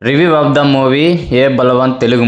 Review of the movie A Balwant Telugu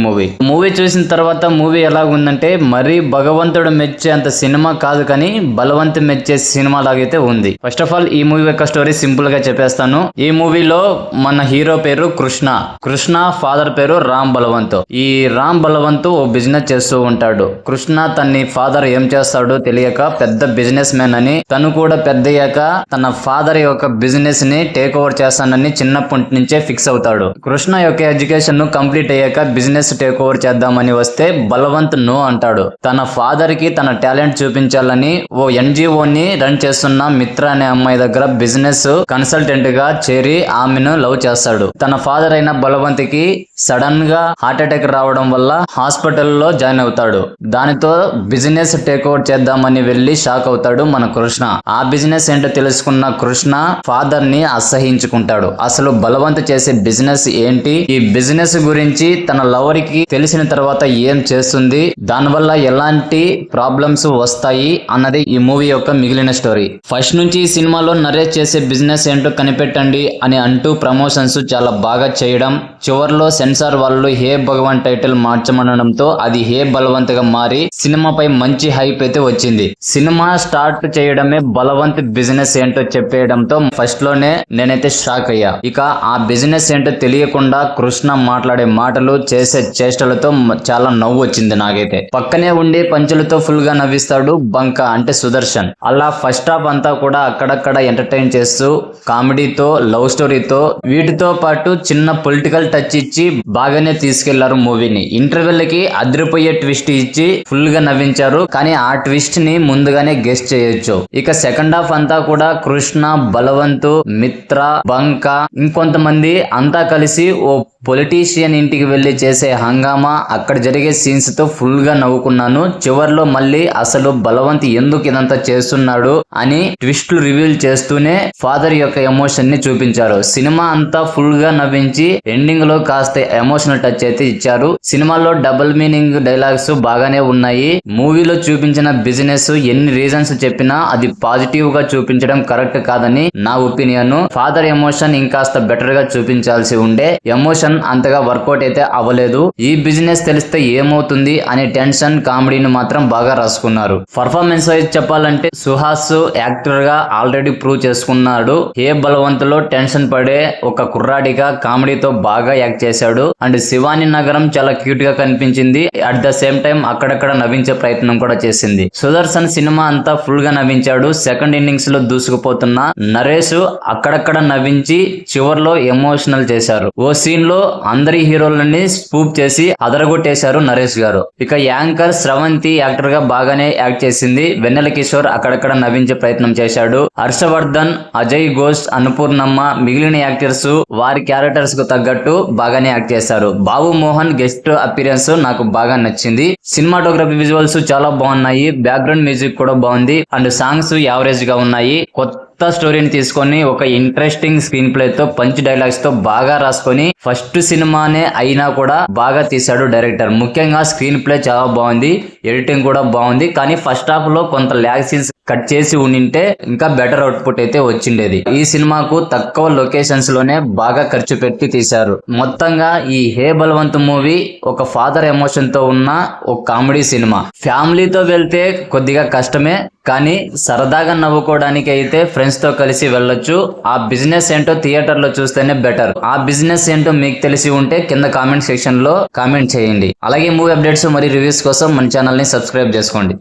movie చూసిన తర్వాత movie ఎలాగుందంటే మరీ భగవంతుడు మెచ్చే అంత సినిమా కాదు, కానీ బలవంత్ మెచ్చే సినిమా లాగైతే ఉంది. ఫస్ట్ ఆఫ్ ఆల్ ఈ మూవీ యొక్క స్టోరీ సింపుల్ గా చెప్పేస్తాను. ఈ మూవీలో మన హీరో పేరు కృష్ణ ఫాదర్ పేరు రామ్ బలవంత్. ఈ రామ్ బలవంత్ ఓ బిజినెస్ చేస్తూ ఉంటాడు. కృష్ణ తన ఫాదర్ ఏం చేస్తాడో తెలియక పెద్ద బిజినెస్ మ్యాన్ అని, తను కూడా పెద్దయ్యాక తన ఫాదర్ యొక్క బిజినెస్ ని టేక్ ఓవర్ చేస్తానని చిన్నప్పటి నుంచే ఫిక్స్ అవుతాడు. కృష్ణ యొక్క ఎడ్యుకేషన్ ను కంప్లీట్ అయ్యాక బిజినెస్ టేక్ ఓవర్ చేద్దామని వస్తే బలవంత్ నో అంటాడు. తన ఫాదర్ కి తన టాలెంట్ చూపించాలని ఓ ఎన్జిఓని రన్ చేస్తున్న మిత్ర అనే అమ్మాయి దగ్గర బిజినెస్ కన్సల్టెంట్ గా చేరి ఆమెను లవ్ చేస్తాడు. తన ఫాదర్ అయిన బలవంత్ కి సడన్ గా హార్ట్ అటాక్ రావడం వల్ల హాస్పిటల్లో జాయిన్ అవుతాడు. దానితో బిజినెస్ టేక్ ఓవర్ చేద్దామని వెళ్లి షాక్ అవుతాడు మన కృష్ణ. ఆ బిజినెస్ ఏంటో తెలుసుకున్న కృష్ణ ఫాదర్ ని అసహించుకుంటాడు. అసలు బలవంత్ చేసే బిజినెస్ ఏంటి, ఈ బిజినెస్ గురించి తన లవర్ కి తెలిసిన తర్వాత ఏం చేస్తుంది, దానివల్ల ఎలాంటి ప్రాబ్లమ్స్ వస్తాయి అన్నది ఈ మూవీ యొక్క మిగిలిన స్టోరీ. ఫస్ట్ నుంచి ఈ సినిమాలో నరేట్ చేసే బిజినెస్ ఏంటో కనిపెట్టండి అని అంటూ ప్రమోషన్స్ చాలా బాగా చేయడం, చివర్లో సెన్సార్ వాళ్ళు హే భగవాన్ టైటిల్ మార్చమనడంతో అది హే బలవంత్ గా మారి సినిమాపై మంచి హైప్ అయితే వచ్చింది. సినిమా స్టార్ట్ చేయడమే బలవంత్ బిజినెస్ ఏంటో చెప్పేయడంతో ఫస్ట్ లోనే నేనైతే షాక్ అయ్యా. ఇక ఆ బిజినెస్ ఏంటో తెలియకుండా కృష్ణ మాట్లాడే మాటలు చేసే చేష్టలతో చాలా నవ్వు వచ్చింది నాకైతే. పక్కనే ఉండి పంచులతో ఫుల్ గా నవ్విస్తాడు బంక అంటే సుదర్శన్. అలా ఫస్ట్ హాఫ్ అంతా కూడా అక్కడక్కడ ఎంటర్టైన్ చేస్తూ కామెడీతో లవ్ స్టోరీతో వీటితో పాటు చిన్న పొలిటికల్ టచ్ ఇచ్చి బాగానే తీసుకెళ్లారు మూవీని. ఇంటర్వెల్ కి అదిరిపోయే ట్విస్ట్ ఇచ్చి ఫుల్ గా నవ్వించారు, కానీ ఆ ట్విస్ట్ ని ముందుగానే గెస్ట్ చేయొచ్చు. ఇక సెకండ్ హాఫ్ అంతా కూడా కృష్ణ బలవంత్ మిత్ర బంక ఇంకొంతమంది అంతా కలిసి ఓ పొలిటీషియన్ ఇంటికి వెళ్లి చేసే హంగామా, అక్కడ జరిగే సీన్స్ తో ఫుల్ గా నవ్వుకున్నాను. చివర్లో మళ్ళీ అసలు బలవంత్ ఎందుకు ఇదంతా చేస్తున్నాడు అని ట్విస్ట్లు రివీల్ చేస్తూనే ఫాదర్ యొక్క ఎమోషన్ ని చూపించారు. సినిమా అంతా ఫుల్ గా నవ్వించి ఎండింగ్ లో కాస్త ఎమోషనల్ టచ్ అయితే ఇచ్చారు. సినిమాలో డబుల్ మీనింగ్ డైలాగ్స్ బాగానే ఉన్నాయి. మూవీలో చూపించిన బిజినెస్ ఎన్ని రీజన్స్ చెప్పినా అది పాజిటివ్ గా చూపించడం కరెక్ట్ కాదని నా ఒపీనియన్. ఫాదర్ ఎమోషన్ ఇంకాస్త బెటర్ గా చూపించాల్సి ఉండే, ఎమోషన్ అంతగా వర్కౌట్ అయితే అవ్వలేదు. ఈ బిజినెస్ తెలిస్తే ఏమవుతుంది అనే టెన్షన్ కామెడీని మాత్రం బాగా రాసుకున్నారు. పర్ఫార్మెన్స్ వైజ్ చెప్పాలంటే సుహాస్ యాక్టర్ గా ఆల్రెడీ ప్రూవ్ చేసుకున్నాడు. ఏ బలవంత్ లో టెన్షన్ పడే ఒక కుర్రాడిగా కామెడీతో బాగా యాక్ట్ చేశాడు. అండ్ శివాని నగరం చాలా క్యూట్ గా కనిపించింది. అట్ ద సేమ్ టైం అక్కడక్కడ నవ్వించే ప్రయత్నం కూడా చేసింది. సుదర్శన్ సినిమా అంతా ఫుల్ గా నవ్వించాడు. సెకండ్ ఇన్నింగ్స్ లో దూసుకుపోతున్న నరేష్ అక్కడక్కడ నవ్వించి చివర్లో ఎమోషనల్ చేశారు. ఓ సీన్ లో అందరి హీరోలని స్పూప్ చేసి అదరగొట్టేశారు నరేష్ గారు. ఇక యాంకర్ స్రవంతి యాక్టర్ గా బాగానే యాక్ట్ చేసింది. వెన్నెల కిషోర్ అక్కడక్కడ నవ్వించే ప్రయత్నం చేశాడు. హర్షవర్ధన్, అజయ్ ఘోష్, అన్నపూర్ణమ్మ మిగిలిన యాక్టర్స్ వారి క్యారెక్టర్స్ కు తగ్గట్టు బాగానే యాక్ట్ చేశారు. బాబు మోహన్ గెస్ట్ అపిరియన్స్ నాకు బాగా నచ్చింది. సినిమాటోగ్రఫీ విజువల్స్ చాలా బాగున్నాయి. బ్యాక్గ్రౌండ్ మ్యూజిక్ కూడా బాగుంది. అండ్ సాంగ్స్ యావరేజ్ గా ఉన్నాయి. కొత్త స్టోరీని తీసుకొని ఒక ఇంట్రెస్టింగ్ స్క్రీన్ ప్లే తో పంచ్ డైలాగ్స్ తో బాగా రాసుకొని ఫస్ట్ సినిమానే అయినా కూడా బాగా తీశాడు డైరెక్టర్. ముఖ్యంగా స్క్రీన్ ప్లే చాలా బాగుంది, ఎడిటింగ్ కూడా బాగుంది. కానీ ఫస్ట్ హాఫ్ లో కొంత ల్యాగ్ సీన్స్ కట్ చేసి ఉండింటే ఇంకా బెటర్ అవుట్పుట్ అయితే వచ్చిండేది. ఈ సినిమాకు తక్కువ లొకేషన్స్ లోనే బాగా ఖర్చు పెట్టి తీశారు. మొత్తంగా ఈ హే బలవంత్ మూవీ ఒక ఫాదర్ ఎమోషన్ తో ఉన్న ఒక కామెడీ సినిమా. ఫ్యామిలీతో వెళ్తే కొద్దిగా కష్టమే, కానీ సరదాగా నవ్వుకోవడానికి అయితే ఫ్రెండ్స్ తో కలిసి వెళ్ళొచ్చు. ఆ బిజినెస్ ఏంటో థియేటర్ లో చూస్తేనే బెటర్. ఆ బిజినెస్ ఏంటో మీకు తెలిసి ఉంటే కింద కామెంట్ సెక్షన్ లో కామెంట్ చేయండి. అలాగే మూవీ అప్డేట్స్ మరియు రివ్యూస్ కోసం మన ఛానల్ ని సబ్స్క్రైబ్ చేసుకోండి.